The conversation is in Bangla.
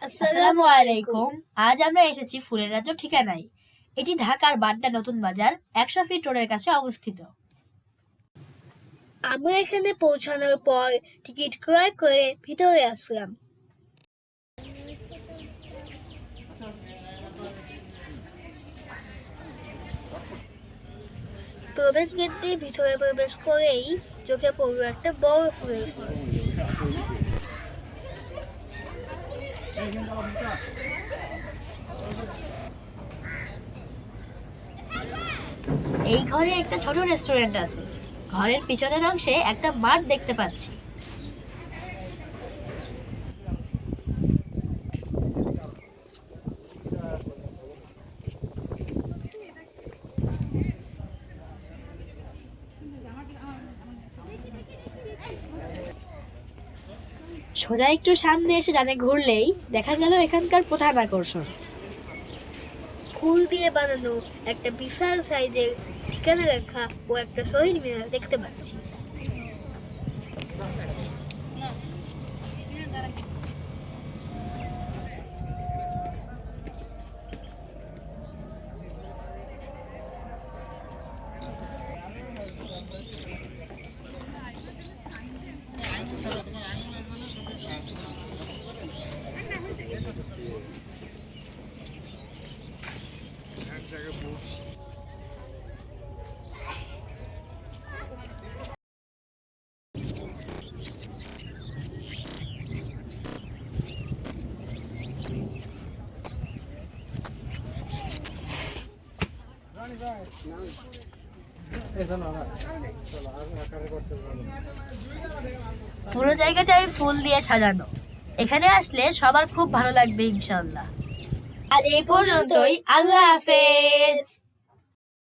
আসসালামু আলাইকুম। আজ আমরা এসেছি ফুলের রাজ্য ঠিকানায়। এটি ঢাকার বাড্ডা নতুন বাজার 100 ফিট রোডের কাছে অবস্থিত। আমরা এখানে পৌঁছানোর পর টিকিট ক্রয় করে ভিতরে আসলাম। প্রবেশ গেট দিয়ে ভিতরে প্রবেশ করেই চোখে পড়ল একটা বড় ফুলের ঘর। এই ঘরে একটা ছোট রেস্টুরেন্ট আছে। ঘরের পিছনের অংশে একটা মাঠ দেখতে পাচ্ছি। সোজা একটু সামনে এসে ডানে ঘুরলেই দেখা গেল এখানকার প্রধান আকর্ষণ। ফুল দিয়ে বানানো একটা বিশাল সাইজের ঠিকানা লেখা ও একটা শহীদ মিনার দেখতে পাচ্ছি। পুরো জায়গাটাই ফুল দিয়ে সাজানো। এখানে আসলে সবার খুব ভালো লাগবে ইনশাআল্লাহ। আজ এই পর্যন্তই। আল্লাহ হাফেজ।